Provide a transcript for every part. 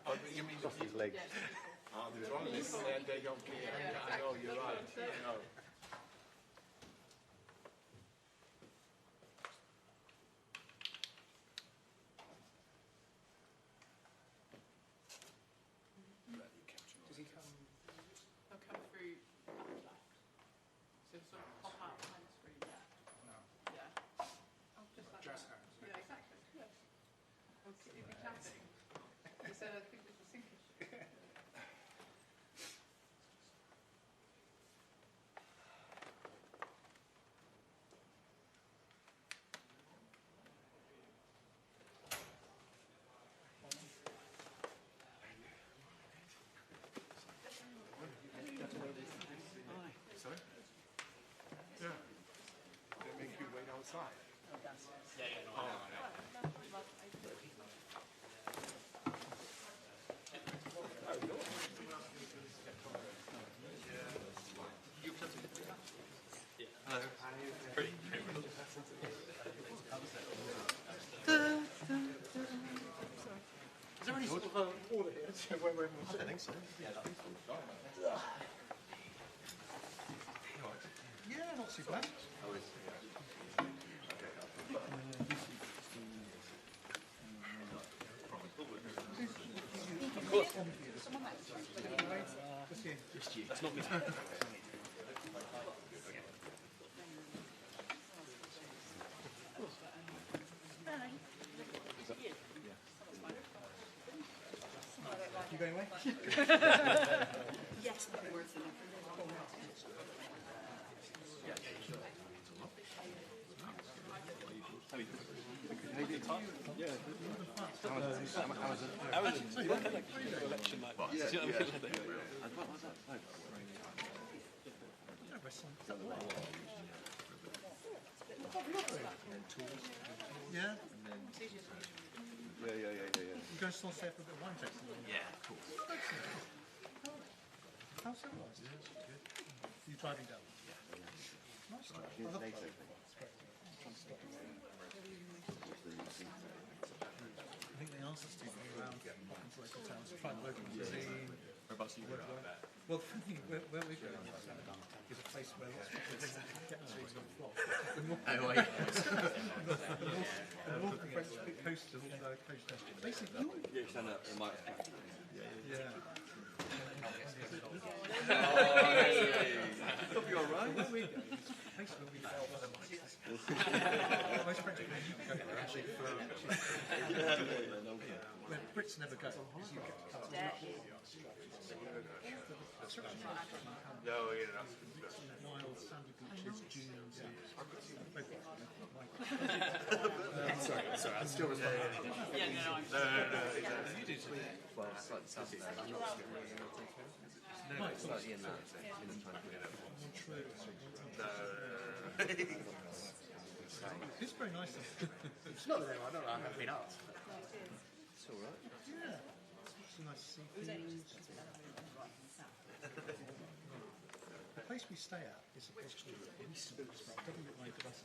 Oh, you mean Lost his legs. Oh, there's one of this they don't care. I know, you're right. I know. Does he come? He'll come through left. So sort of pop out behind the screen. No. Yeah. Oh, just like Jazz that. hands. Yeah, exactly. Yes. He'll be chatting. He said, I think this was sinkish. Sorry? Yeah. They make you wait outside. Is there any sort of order here? Where everyone's I don't think so. Yeah, not too bad. Just you. It's not me. You going away? Yes, but worth it. Election night. Yeah. Yeah. You going to still stay for a bit of wine tasting? Yeah, of course. How civilised? You driving down? Yeah. Nice. I love that. I think they asked us to go around into local towns to try and local cuisine. Whereabouts you Well, the thing where we're going is a place where lots of people get trees on the floor. The north French coast of basically. Yeah. You're right. Where we go is a place where we go. Most French people go there actually for where Brits never go because you get to come to wild sandy beaches, dunes. Sorry, I'm still responding. Yeah, no. You do too. Well, slightly south of there. No, slightly in that. In the time. It's very nice. It's not there, I don't know, I haven't been out. It's all right. Yeah. Some nice seafood. The place we stay at is a place called W-I-S.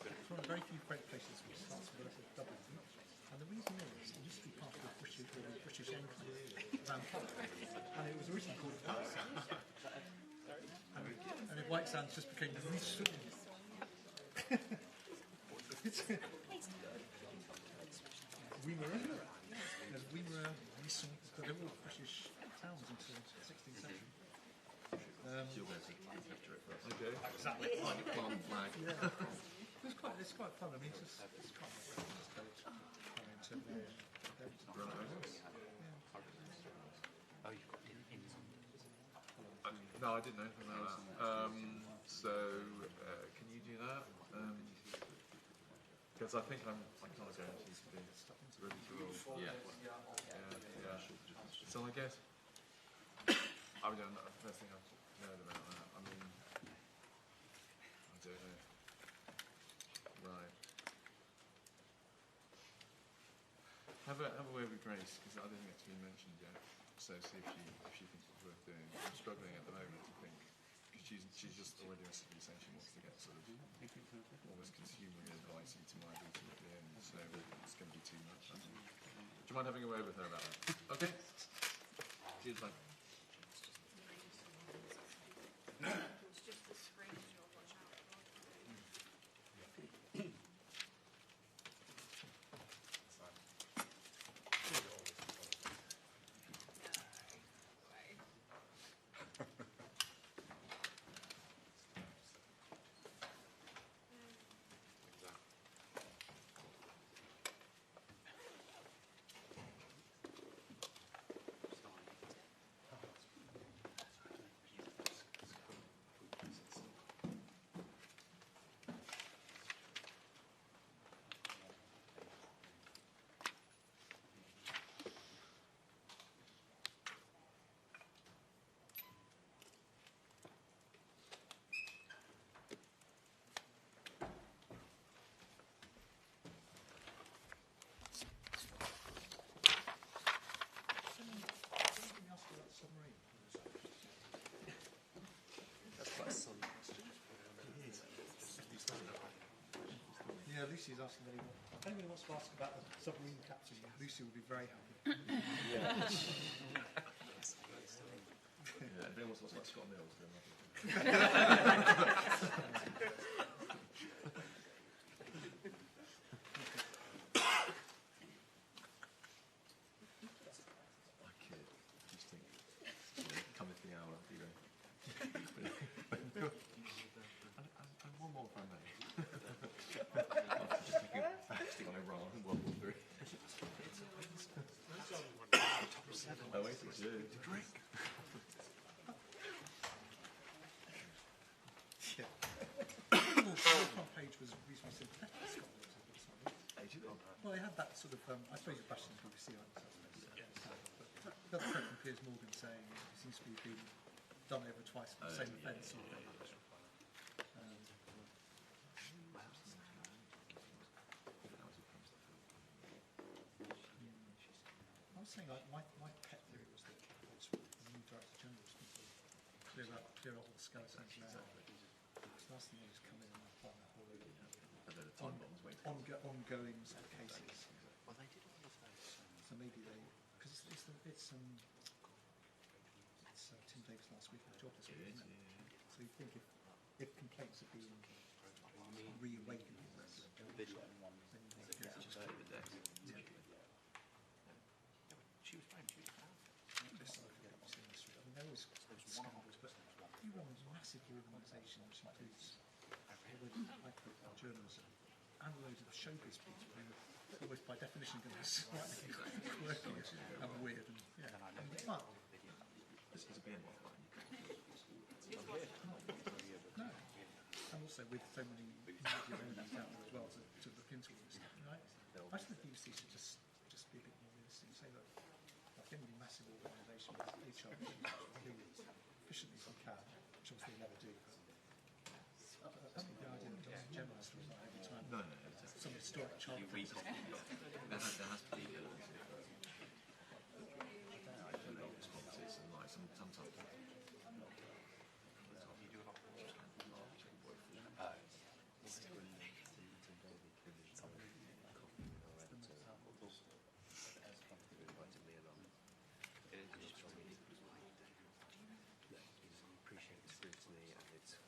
It's one of the very few French places which starts with Dublin. And the reason is, it used to be part of the British Empire, and it was originally called White Sands. And the White Sands just became the Ruisseau. Wimereux. There's Wimereux, Ruisseau, but they were all British towns until the 16th century. You're going to take picture of it. Okay. Exactly. Like a plant flag. Yeah. It's quite fun. I mean, it's quite Oh, you've got in. No, I didn't know anything about that. Can you do that? Because I think I can't guarantee to be ready to roll. Yeah. So I guess, I mean, the first thing I've heard about that, I mean, I don't know. Right. Have a word with Grace, because I don't think it's been mentioned yet. So see if she thinks it's worth doing. I'm struggling at the moment to think, because she's just already recently saying she wants to get sort of almost consumer advice into my routine at the end. So it's going to be too much, I think. you mind having a word with her about that? Okay. Cheers, mate. It's just the screens you'll watch out for. Anything else about the submarine? That's quite a sun question. Yeah, Lucy's asking if anybody wants to ask about the submarine captain, Lucy will be very happy. Yeah. Yeah, if anyone wants to watch like Scott Mills, then I kid. Just think, cometh the hour, you know. And one more if I may. After just taking a fasting on Iran in World War III. Oasis, yeah. Drink. Yeah. The front page was reasonably sympathetic to Scotland. Well, they had that sort of, I suppose you're bashing the BBC on it, but the other thread from Piers Morgan saying it seems to be being done over twice for the same offence sort of thing. I was saying, like, my pet theory was that it's the new Director General was going to clear up all the skeletons now. The last thing is come in and find a whole load of ongoing sort of cases. Well, they did all of those. So maybe they, because it's Tim Davis last week, the job this week, isn't it? So you think if complaints are being reawakened, Video. then you might get Just over there. Yeah. She was fine. She was fine. Just so I forget what's in this. I mean, there was scandals, but you run a massive organisation which includes like journalism and loads of showbiz people who are always by definition going to be slightly quirky and weird. And, yeah. But It's a BN one, right? no, and also with so many media owners out there as well to look into all this stuff. Right? I think the BBC should just be a bit more realistic. Say, look, like any massive organisation with HR efficiently as we can, which obviously they never do. But I think the idea that Director General has to resign every time No. some historic child There has to be responses and like sometimes. Appreciate the scrutiny and it's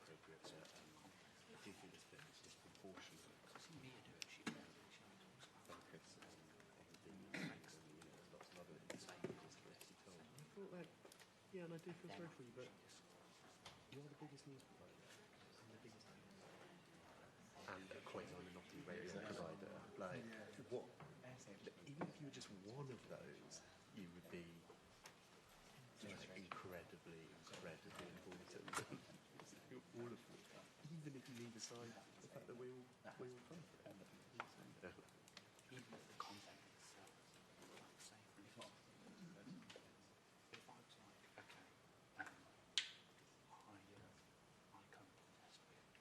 appropriate. I do think there's been disproportionate focus on everything and lots of other individuals correctly told. I thought that, yeah, and I do feel sorry for you, but you're the biggest news provider and the biggest and a quasi-monopoly radio provider. Like, what? Even if you were just one of those, you would be incredibly important. All of them. Even if you leave aside the fact that we all come from it. Even if the content itself, like say for instance, if I was like, okay, I come contest with and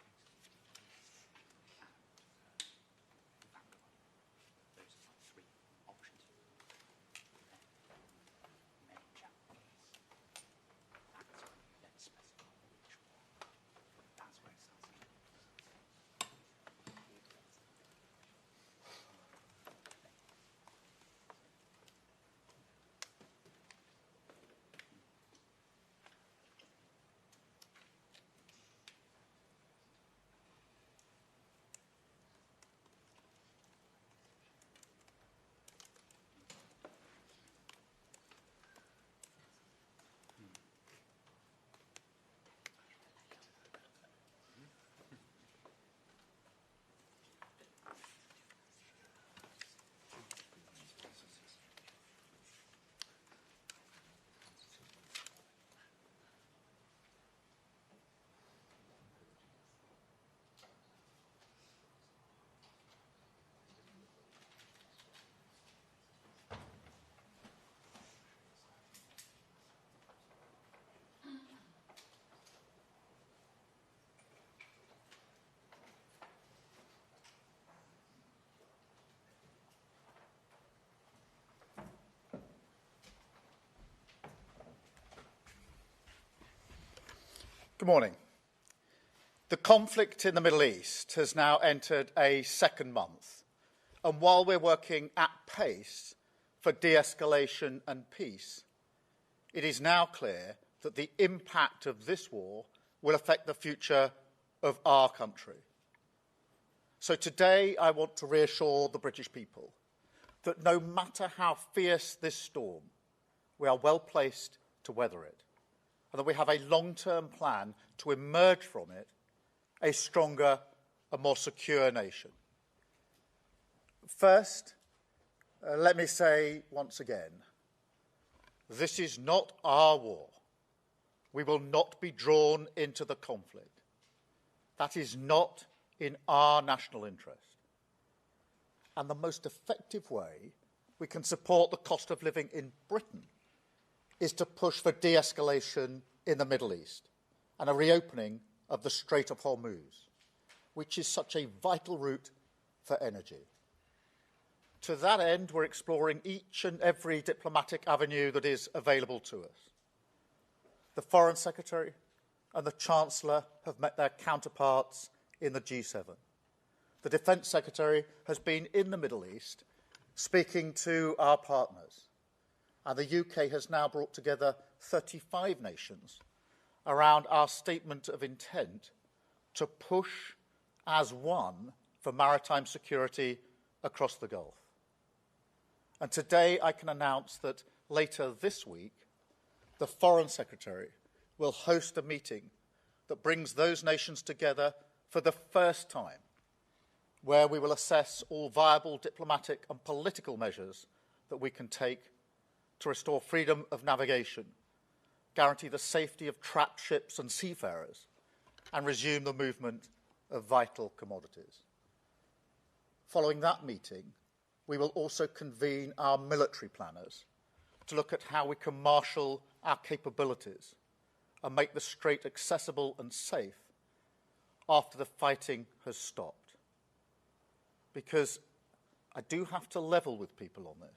those are like three options. Main challenges. That's when you then specify which one. That's where it starts. Good morning. The conflict in the Middle East has now entered a second month, and while we're working at pace for de-escalation and peace, it is now clear that the impact of this war will affect the future of our country. So today I want to reassure the British people that no matter how fierce this storm, we are well placed to weather it, and that we have a long-term plan to emerge from it a stronger and more secure nation. First, let me say once again, this is not our war. We will not be drawn into the conflict. That is not in our national interest. And the most effective way we can support the cost of living in Britain is to push for de-escalation in the Middle East and a reopening of the Strait of Hormuz, which is such a vital route for energy. To that end, we're exploring each and every diplomatic avenue that is available to us. The Foreign Secretary and the Chancellor have met their counterparts in the G7. The Defence Secretary has been in the Middle East speaking to our partners. And the UK has now brought together 35 nations around our statement of intent to push as one for maritime security across the Gulf. And today I can announce that later this week, the Foreign Secretary will host a meeting that brings those nations together for the first time, where we will assess all viable diplomatic and political measures that we can take to restore freedom of navigation, guarantee the safety of trapped ships and seafarers, and resume the movement of vital commodities. Following that meeting, we will also convene our military planners to look at how we can marshal our capabilities and make the Strait accessible and safe after the fighting has stopped. Because I do have to level with people on this.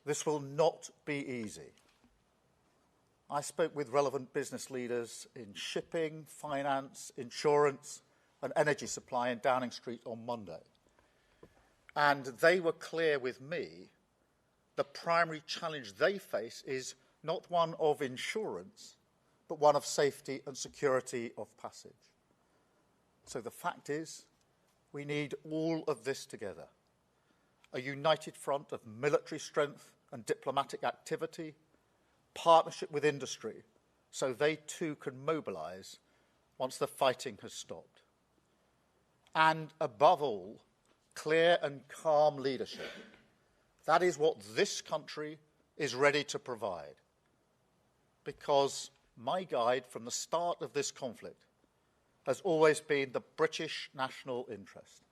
This will not be easy. I spoke with relevant business leaders in shipping, finance, insurance, and energy supply in Downing Street on Monday. And they were clear with me the primary challenge they face is not one of insurance, but one of safety and security of passage. So the fact is, we need all of this together. A united front of military strength and diplomatic activity, partnership with industry, so they too can mobilise once the fighting has stopped. And above all, clear and calm leadership. That is what this country is ready to provide. Because my guide from the start of this conflict has always been the British national interest.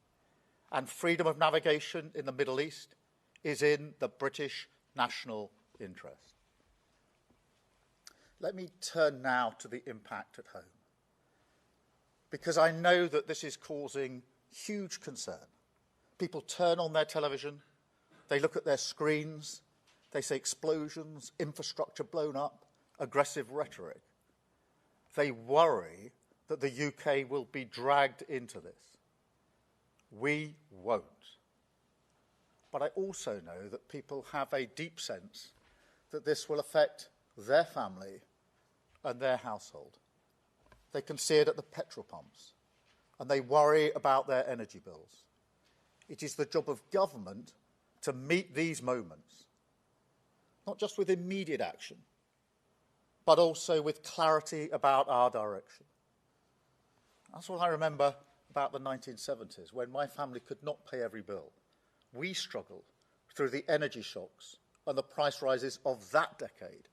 And freedom of navigation in the Middle East is in the British national interest. Let me turn now to the impact at home. Because I know that this is causing huge concern. People turn on their television, they look at their screens, they say explosions, infrastructure blown up, aggressive rhetoric. They worry that the UK will be dragged into this. We won't. But I also know that people have a deep sense that this will affect their family and their household. They can see it at the petrol pumps, and they worry about their energy bills. It is the job of government to meet these moments, not just with immediate action, but also with clarity about our direction. That's what I remember about the 1970s, when my family could not pay every bill. We struggled through the energy shocks and the price rises of that decade.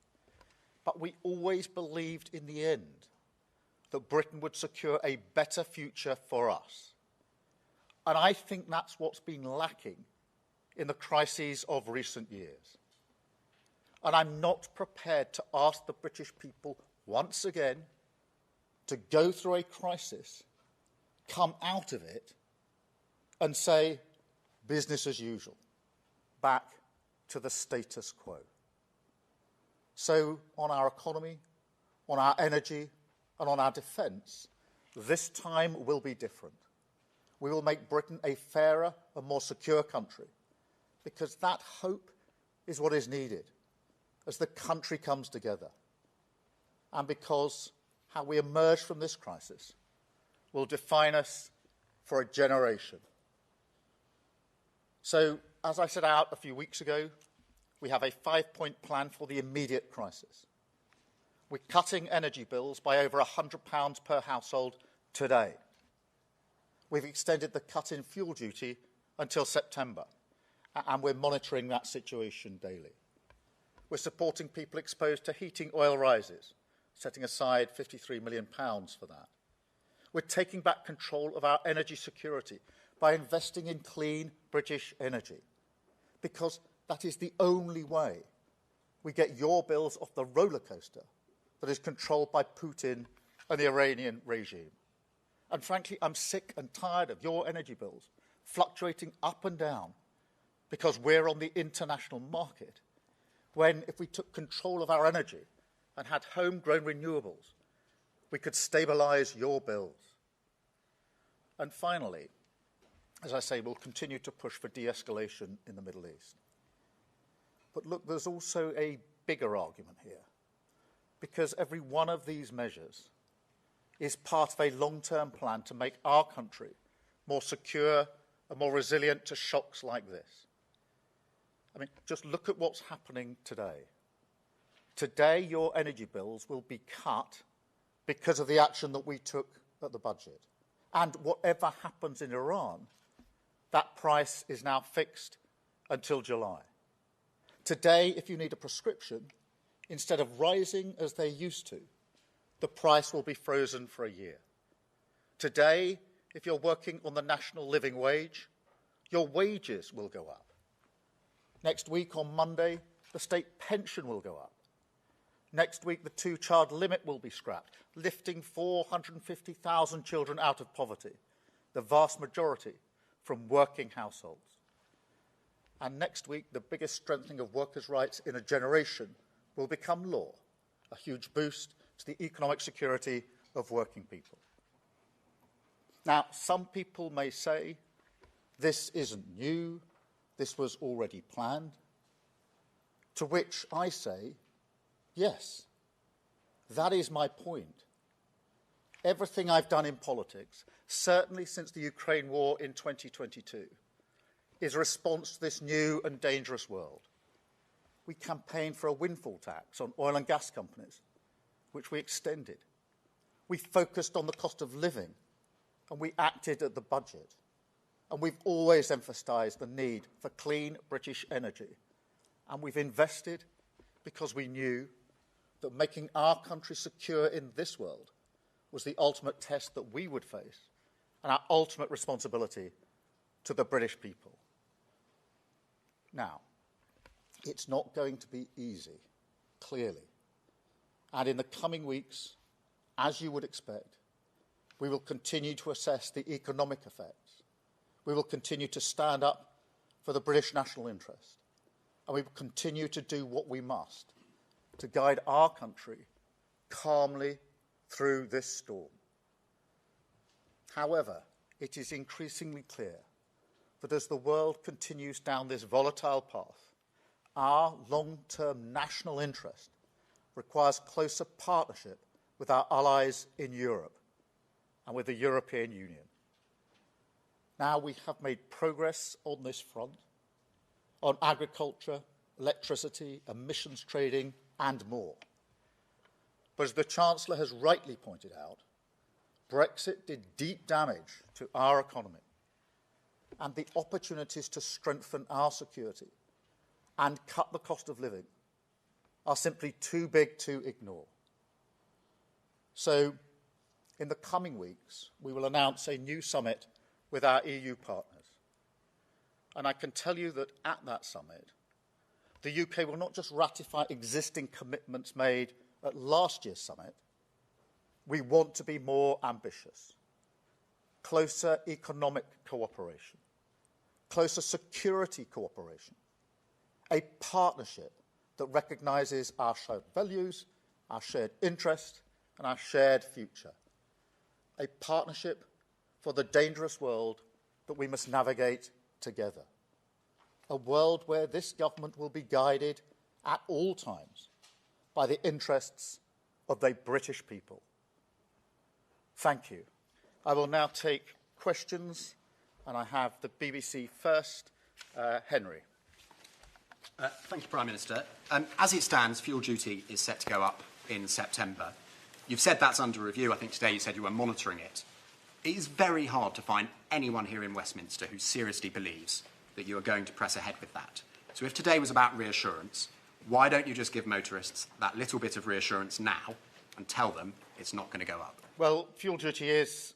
But we always believed in the end that Britain would secure a better future for us. And I think that's what's been lacking in the crises of recent years. And I'm not prepared to ask the British people once again to go through a crisis, come out of it, and say, business as usual, back to the status quo. So on our economy, on our energy, and on our defence, this time will be different. We will make Britain a fairer and more secure country, because that hope is what is needed as the country comes together, and because how we emerge from this crisis will define us for a generation. So, as I set out a few weeks ago, we have a 5-point plan for the immediate crisis. We're cutting energy bills by over £100 per household today. We've extended the cut in fuel duty until September, and we're monitoring that situation daily. We're supporting people exposed to heating oil rises, setting aside £53 million for that. We're taking back control of our energy security by investing in clean British energy, because that is the only way we get your bills off the roller coaster that is controlled by Putin and the Iranian regime. And frankly, I'm sick and tired of your energy bills fluctuating up and down because we're on the international market, when if we took control of our energy and had homegrown renewables, we could stabilise your bills. And finally, as I say, we'll continue to push for de-escalation in the Middle East. But look, there's also a bigger argument here, because every one of these measures is part of a long-term plan to make our country more secure and more resilient to shocks like this. I mean, just look at what's happening today. Today, your energy bills will be cut because of the action that we took at the budget. And whatever happens in Iran, that price is now fixed until July. Today, if you need a prescription, instead of rising as they used to, the price will be frozen for a year. Today, if you're working on the national living wage, your wages will go up. Next week, on Monday, the state pension will go up. Next week, the 2-child limit will be scrapped, lifting 450,000 children out of poverty, the vast majority from working households. And next week, the biggest strengthening of workers' rights in a generation will become law, a huge boost to the economic security of working people. Now, some people may say, this isn't new, this was already planned. To which I say, yes, that is my point. Everything I've done in politics, certainly since the Ukraine war in 2022, is a response to this new and dangerous world. We campaigned for a windfall tax on oil and gas companies, which we extended. We focused on the cost of living, and we acted at the budget. And we've always emphasised the need for clean British energy. And we've invested because we knew that making our country secure in this world was the ultimate test that we would face, and our ultimate responsibility to the British people. Now, it's not going to be easy, clearly. And in the coming weeks, as you would expect, we will continue to assess the economic effects. We will continue to stand up for the British national interest. And we will continue to do what we must to guide our country calmly through this storm. However, it is increasingly clear that as the world continues down this volatile path, our long-term national interest requires closer partnership with our allies in Europe and with the European Union. Now we have made progress on this front, on agriculture, electricity, emissions trading, and more. But as the Chancellor has rightly pointed out, Brexit did deep damage to our economy, and the opportunities to strengthen our security and cut the cost of living are simply too big to ignore. So, in the coming weeks, we will announce a new summit with our EU partners. And I can tell you that at that summit, the UK will not just ratify existing commitments made at last year's summit. We want to be more ambitious. Closer economic cooperation, closer security cooperation, a partnership that recognises our shared values, our shared interests, and our shared future. A partnership for the dangerous world that we must navigate together. A world where this government will be guided at all times by the interests of the British people. Thank you. I will now take questions, and I have the BBC first. Henry. Thank you, Prime Minister. As it stands, fuel duty is set to go up in September. You've said that's under review. I think today you said you were monitoring it. It is very hard to find anyone here in Westminster who seriously believes that you are going to press ahead with that. So if today was about reassurance, why don't you just give motorists that little bit of reassurance now and tell them it's not going to go up? Well, fuel duty is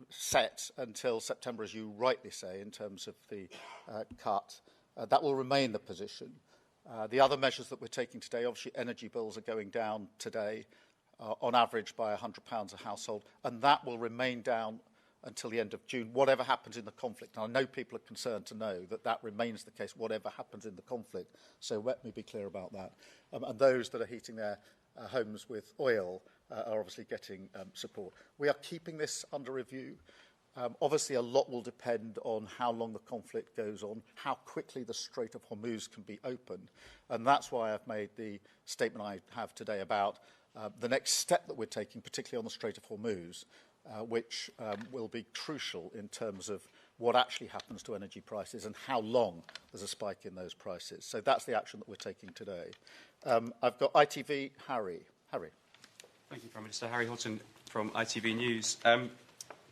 set until September, as you rightly say, in terms of the cut. That will remain the position. The other measures that we're taking today, obviously energy bills are going down today, on average by £100 a household, and that will remain down until the end of June, whatever happens in the conflict. And I know people are concerned to know that that remains the case, whatever happens in the conflict. So let me be clear about that. And those that are heating their homes with oil are obviously getting support. We are keeping this under review. Obviously, a lot will depend on how long the conflict goes on, how quickly the Strait of Hormuz can be opened. And that's why I've made the statement I have today about the next step that we're taking, particularly on the Strait of Hormuz, which will be crucial in terms of what actually happens to energy prices and how long there's a spike in those prices. So that's the action that we're taking today. I've got ITV, Harry. Harry. Thank you, Prime Minister. Harry Houghton from ITV News.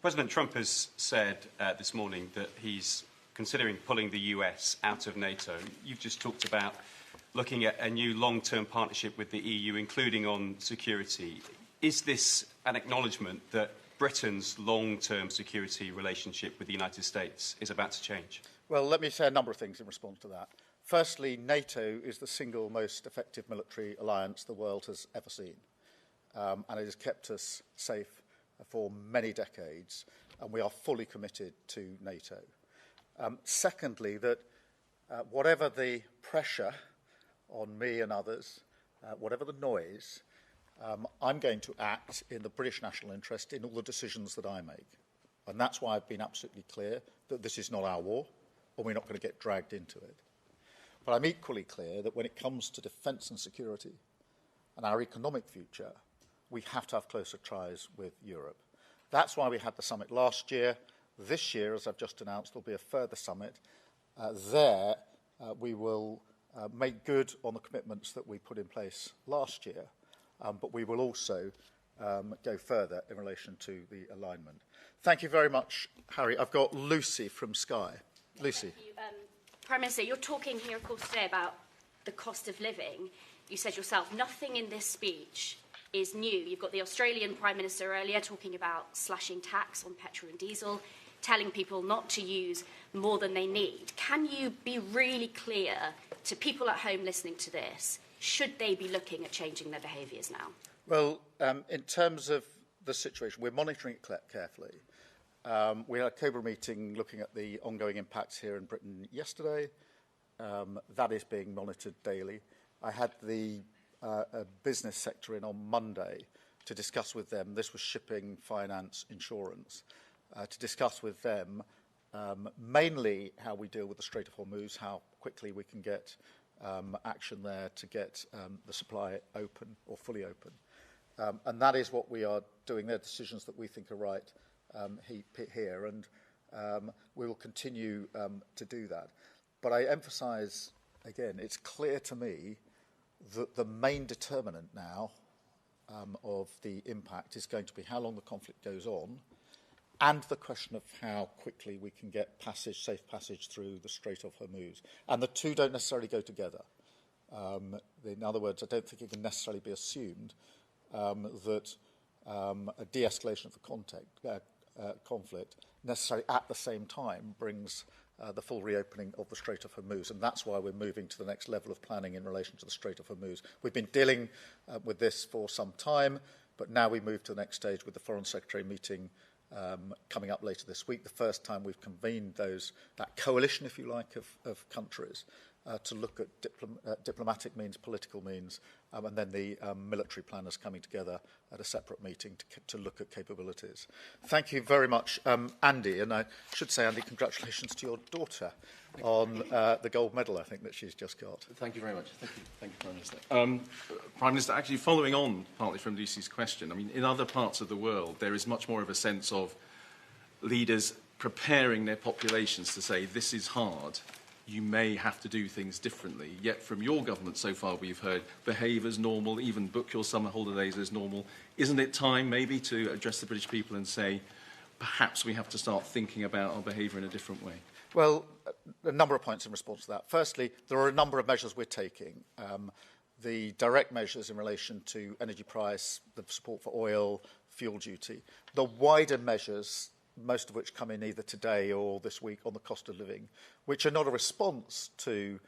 President Trump has said this morning that he's considering pulling the US out of NATO. You've just talked about looking at a new long-term partnership with the EU, including on security. Is this an acknowledgement that Britain's long-term security relationship with the United States is about to change? Well, let me say a number of things in response to that. Firstly, NATO is the single most effective military alliance the world has ever seen. And it has kept us safe for many decades, and we are fully committed to NATO. Secondly, that whatever the pressure on me and others, whatever the noise, I'm going to act in the British national interest in all the decisions that I make. And that's why I've been absolutely clear that this is not our war, and we're not going to get dragged into it. But I'm equally clear that when it comes to defence and security and our economic future, we have to have closer ties with Europe. That's why we had the summit last year. This year, as I've just announced, there'll be a further summit. We will make good on the commitments that we put in place last year, but we will also go further in relation to the alignment. Thank you very much, Harry. I've got Lucy from Sky. Lucy. Thank you. Prime Minister, you're talking here, of course, today about the cost of living. You said yourself, nothing in this speech is new. You've got the Australian Prime Minister earlier talking about slashing tax on petrol and diesel, telling people not to use more than they need. Can you be really clear to people at home listening to this, should they be looking at changing their behaviours now? Well, in terms of the situation, we're monitoring it carefully. We had a Cobra meeting looking at the ongoing impacts here in Britain yesterday. That is being monitored daily. I had the business sector in on Monday to discuss with them, this was shipping, finance, insurance, to discuss with them mainly how we deal with the Strait of Hormuz, how quickly we can get action there to get the supply open or fully open. And that is what we are doing. They're decisions that we think are right here, and we will continue to do that. But I emphasise, again, it's clear to me that the main determinant now of the impact is going to be how long the conflict goes on, and the question of how quickly we can get safe passage through the Strait of Hormuz. And the two don't necessarily go together. In other words, I don't think it can necessarily be assumed that a de-escalation of the conflict necessarily at the same time brings the full reopening of the Strait of Hormuz. And that's why we're moving to the next level of planning in relation to the Strait of Hormuz. We've been dealing with this for some time, but now we move to the next stage with the Foreign Secretary meeting coming up later this week, the first time we've convened that coalition, if you like, of countries to look at diplomatic means, political means, and then the military planners coming together at a separate meeting to look at capabilities. Thank you very much, Andy. And I should say, Andy, congratulations to your daughter on the gold medal, I think, that she's just got. Thank you very much. Thank you, Prime Minister. Prime Minister, actually following on partly from Lucy's question, I mean, in other parts of the world, there is much more of a sense of leaders preparing their populations to say, this is hard, you may have to do things differently. Yet from your government so far, we've heard behave as normal, even book your summer holidays as normal. Isn't it time maybe to address the British people and say, perhaps we have to start thinking about our behaviour in a different way? Well, a number of points in response to that. Firstly, there are a number of measures we're taking. The direct measures in relation to energy price, the support for oil, fuel duty. The wider measures, most of which come in either today or this week on the cost of living, which are not a response to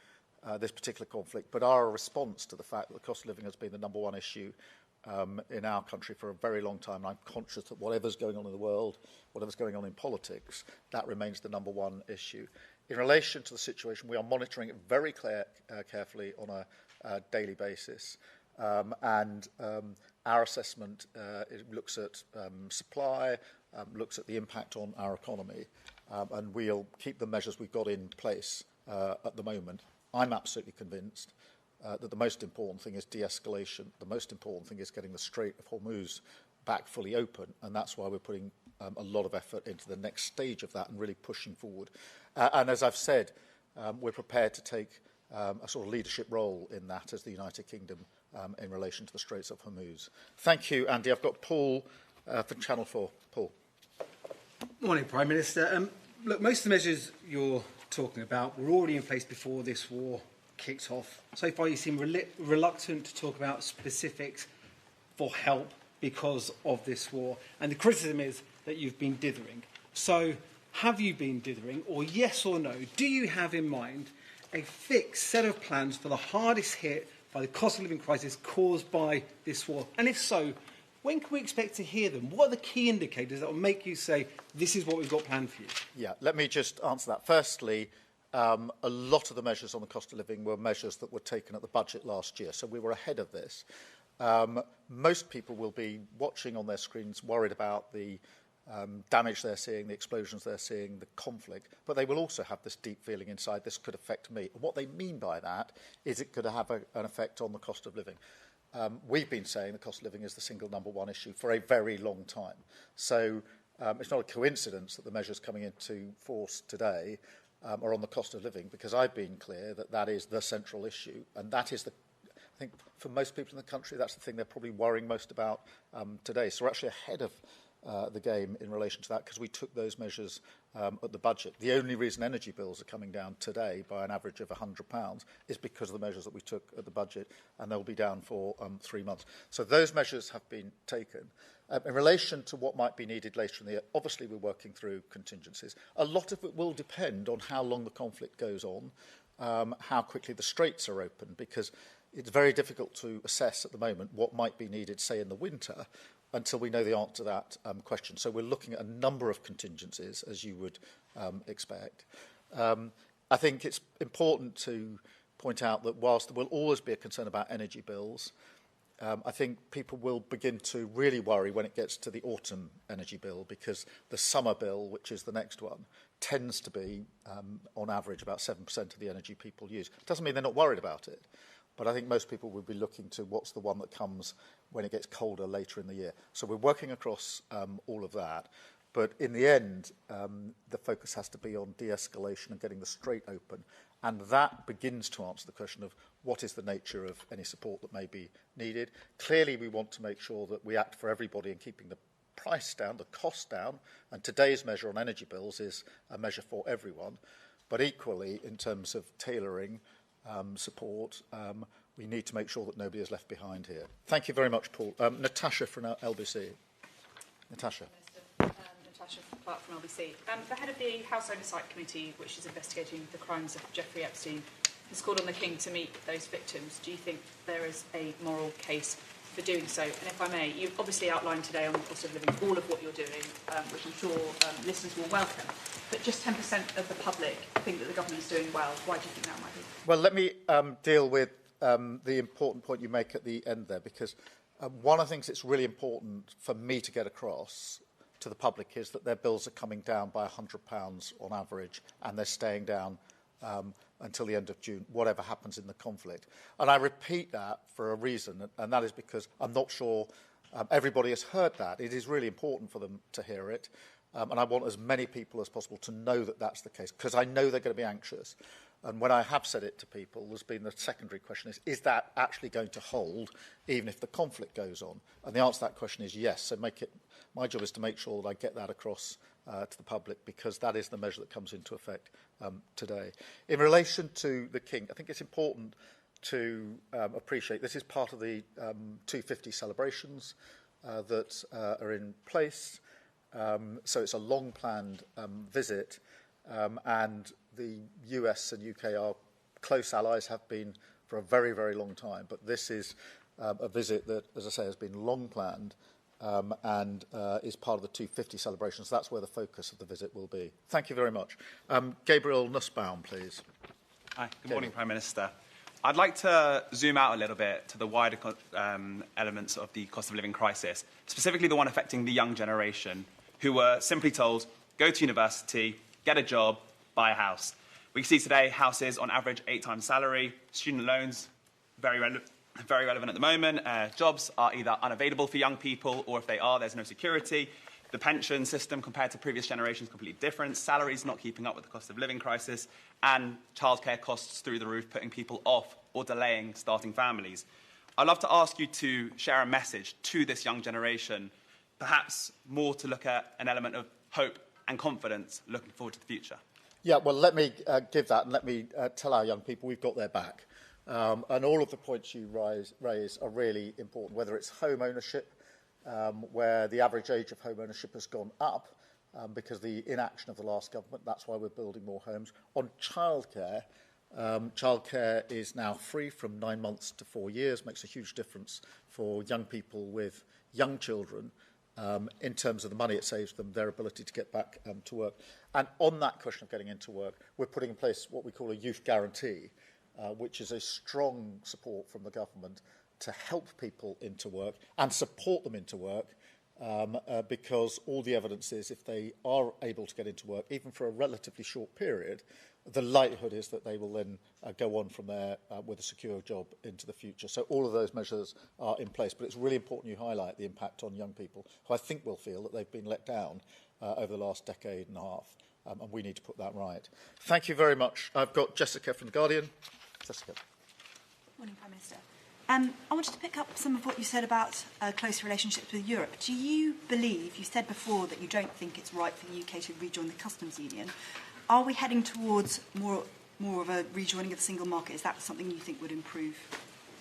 this particular conflict, but are a response to the fact that the cost of living has been the number one issue in our country for a very long time. And I'm conscious that whatever's going on in the world, whatever's going on in politics, that remains the number one issue. In relation to the situation, we are monitoring it very carefully on a daily basis. Our assessment it looks at supply, looks at the impact on our economy, and we'll keep the measures we've got in place at the moment. I'm absolutely convinced that the most important thing is de-escalation. The most important thing is getting the Strait of Hormuz back fully open, and that's why we're putting a lot of effort into the next stage of that and really pushing forward. And as I've said, we're prepared to take a sort of leadership role in that as the United Kingdom in relation to the Straits of Hormuz. Thank you, Andy. I've got Paul for Channel 4. Paul. Morning, Prime Minister. Look, most of the measures you're talking about were already in place before this war kicked off. So far, you seem reluctant to talk about specifics for help because of this war. And the criticism is that you've been dithering. So have you been dithering, or yes or no, do you have in mind a fixed set of plans for the hardest hit by the cost of living crisis caused by this war? And if so, when can we expect to hear them? What are the key indicators that will make you say, this is what we've got planned for you? Yeah, let me just answer that. Firstly, a lot of the measures on the cost of living were measures that were taken at the budget last year, so we were ahead of this. Most people will be watching on their screens, worried about the damage they're seeing, the explosions they're seeing, the conflict, but they will also have this deep feeling inside, this could affect me. And what they mean by that is it could have an effect on the cost of living. We've been saying the cost of living is the single number one issue for a very long time. So it's not a coincidence that the measures coming into force today are on the cost of living, because I've been clear that that is the central issue, and that is I think for most people in the country, that's the thing they're probably worrying most about today. So we're actually ahead of the game in relation to that, because we took those measures at the budget. The only reason energy bills are coming down today by an average of £100 is because of the measures that we took at the budget, and they'll be down for 3 months. So those measures have been taken. In relation to what might be needed later in the year, obviously we're working through contingencies. A lot of it will depend on how long the conflict goes on, how quickly the straits are open, because it's very difficult to assess at the moment what might be needed, say, in the winter, until we know the answer to that question. So we're looking at a number of contingencies, as you would expect. I think it's important to point out that whilst there will always be a concern about energy bills, I think people will begin to really worry when it gets to the autumn energy bill, because the summer bill, which is the next one, tends to be, on average, about 7% of the energy people use. It doesn't mean they're not worried about it, but I think most people will be looking to what's the one that comes when it gets colder later in the year. So we're working across all of that. But in the end, the focus has to be on de-escalation and getting the strait open. And that begins to answer the question of what is the nature of any support that may be needed. Clearly, we want to make sure that we act for everybody in keeping the price down, the cost down. And today's measure on energy bills is a measure for everyone. But equally, in terms of tailoring support, we need to make sure that nobody is left behind here. Thank you very much, Paul. Natasha from LBC. Natasha. Natasha Clark from LBC. The head of the House Oversight Committee, which is investigating the crimes of Jeffrey Epstein, has called on the King to meet those victims. Do you think there is a moral case for doing so? And if I may, you've obviously outlined today on the cost of living all of what you're doing, which I'm sure listeners will welcome. But just 10% of the public think that the government is doing well. Why do you think that might be? Well, let me deal with the important point you make at the end there, because one of the things that's really important for me to get across to the public is that their bills are coming down by £100 on average, and they're staying down until the end of June, whatever happens in the conflict. And I repeat that for a reason, and that is because I'm not sure everybody has heard that. It is really important for them to hear it, and I want as many people as possible to know that that's the case, because I know they're going to be anxious. And when I have said it to people, there's been the secondary question is that actually going to hold even if the conflict goes on? And the answer to that question is yes. So my job is to make sure that I get that across to the public, because that is the measure that comes into effect today. In relation to the King, I think it's important to appreciate this is part of the 250 celebrations that are in place. So it's a long-planned visit, and the US and UK are close allies, have been for a very, very long time. But this is a visit that, as I say, has been long planned and is part of the 250 celebrations. That's where the focus of the visit will be. Thank you very much. Gabriel Nussbaum, please. Hi, good morning, Prime Minister. I'd like to zoom out a little bit to the wider elements of the cost of living crisis, specifically the one affecting the young generation, who were simply told, go to university, get a job, buy a house. We see today houses on average 8 times salary, student loans, very relevant at the moment. Jobs are either unavailable for young people, or if they are, there's no security. The pension system compared to previous generations is completely different. Salaries not keeping up with the cost of living crisis, and childcare costs through the roof, putting people off or delaying starting families. I'd love to ask you to share a message to this young generation, perhaps more to look at an element of hope and confidence looking forward to the future. Yeah, well, let me give that, and let me tell our young people we've got their back. And all of the points you raise are really important, whether it's home ownership, where the average age of home ownership has gone up because of the inaction of the last government. That's why we're building more homes. On childcare, childcare is now free from 9 months to 4 years, makes a huge difference for young people with young children. In terms of the money it saves them, their ability to get back to work. And on that question of getting into work, we're putting in place what we call a youth guarantee, which is a strong support from the government to help people into work and support them into work, because all the evidence is if they are able to get into work, even for a relatively short period, the likelihood is that they will then go on from there with a secure job into the future. So all of those measures are in place. But it's really important you highlight the impact on young people, who I think will feel that they've been let down over the last decade and a half. And we need to put that right. Thank you very much. I've got Jessica from The Guardian. Jessica. Morning, Prime Minister. I wanted to pick up some of what you said about close relationships with Europe. Do you believe, you said before that you don't think it's right for the UK to rejoin the customs union. Are we heading towards more of a rejoining of the single market? Is that something you think would improve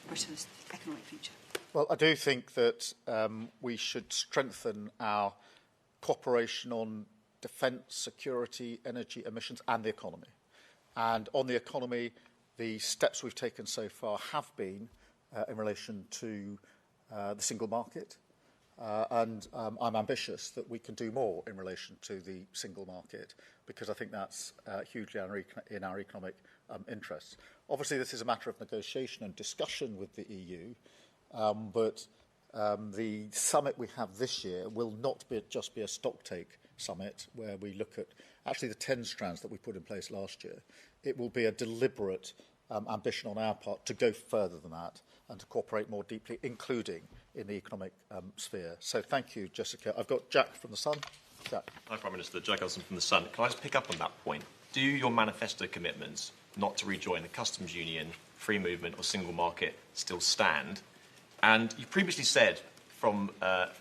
Britain's economic future? Well, I do think that we should strengthen our cooperation on defence, security, energy, emissions and the economy. And on the economy, the steps we've taken so far have been in relation to the single market. And I'm ambitious that we can do more in relation to the single market, because I think that's hugely in our economic interests. Obviously, this is a matter of negotiation and discussion with the EU, but the summit we have this year will not just be a stocktake summit where we look at actually the 10 strands that we put in place last year. It will be a deliberate ambition on our part to go further than that and to cooperate more deeply, including in the economic sphere. So thank you, Jessica. I've got Jack from The Sun. Jack. Hi, Prime Minister. Jack Elson from The Sun. Can I just pick up on that point? Do your manifesto commitments not to rejoin the customs union, free movement or single market still stand? And you previously said from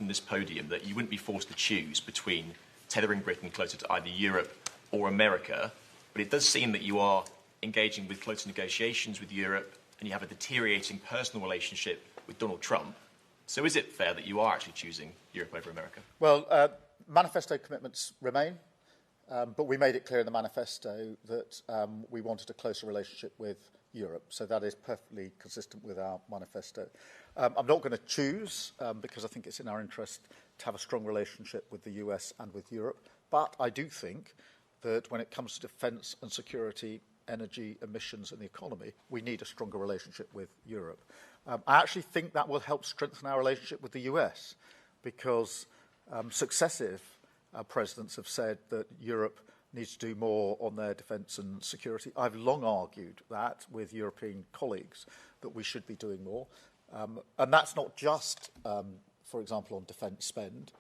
this podium that you wouldn't be forced to choose between tethering Britain closer to either Europe or America, but it does seem that you are engaging with closer negotiations with Europe and you have a deteriorating personal relationship with Donald Trump. So is it fair that you are actually choosing Europe over America? Well, manifesto commitments remain, but we made it clear in the manifesto that we wanted a closer relationship with Europe. So that is perfectly consistent with our manifesto. I'm not going to choose, because I think it's in our interest to have a strong relationship with the US and with Europe. But I do think that when it comes to defence and security energy, emissions and the economy, we need a stronger relationship with Europe. I actually think that will help strengthen our relationship with the US, because successive presidents have said that Europe needs to do more on their defence and security. I've long argued that with European colleagues, that we should be doing more. And that's not just, for example, on defence spend,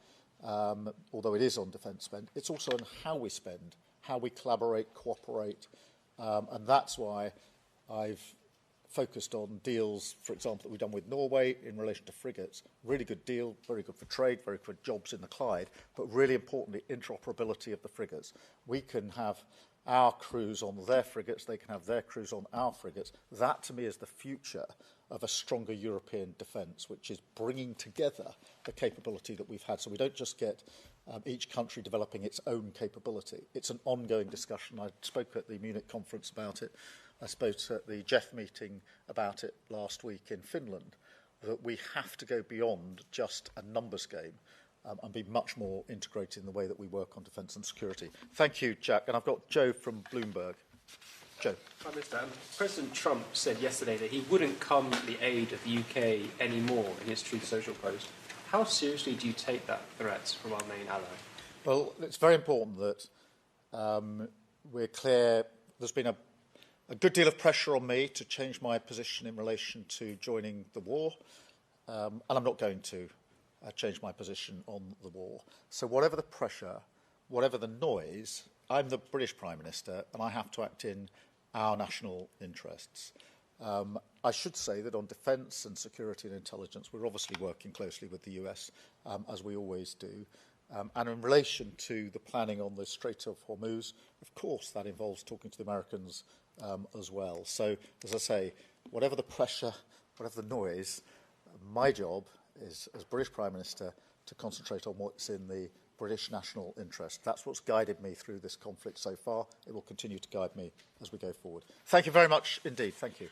although it is on defence spend. It's also on how we spend, how we collaborate, cooperate. And that's why I've focused on deals, for example, that we've done with Norway in relation to frigates. Really good deal, very good for trade, very good for jobs in the Clyde, but really importantly, interoperability of the frigates. We can have our crews on their frigates, they can have their crews on our frigates. That, to me, is the future of a stronger European defence, which is bringing together the capability that we've had. So we don't just get each country developing its own capability. It's an ongoing discussion. I spoke at the Munich conference about it. I spoke at the JEF meeting about it last week in Finland, that we have to go beyond just a numbers game and be much more integrated in the way that we work on defence and security. Thank you, Jack. And I've got Joe from Bloomberg. Joe. Prime Minister, President Trump said yesterday that he wouldn't come to the aid of the UK anymore in his Truth Social post. How seriously do you take that threat from our main ally? Well, it's very important that we're clear. There's been a good deal of pressure on me to change my position in relation to joining the war, and I'm not going to change my position on the war. So whatever the pressure, whatever the noise, I'm the British Prime Minister, and I have to act in our national interests. I should say that on defence and security and intelligence, we're obviously working closely with the US, as we always do. And in relation to the planning on the Strait of Hormuz, of course, that involves talking to the Americans as well. So, as I say, whatever the pressure, whatever the noise, my job is, as British Prime Minister, to concentrate on what's in the British national interest. That's what's guided me through this conflict so far. It will continue to guide me as we go forward. Thank you very much indeed. Thank you.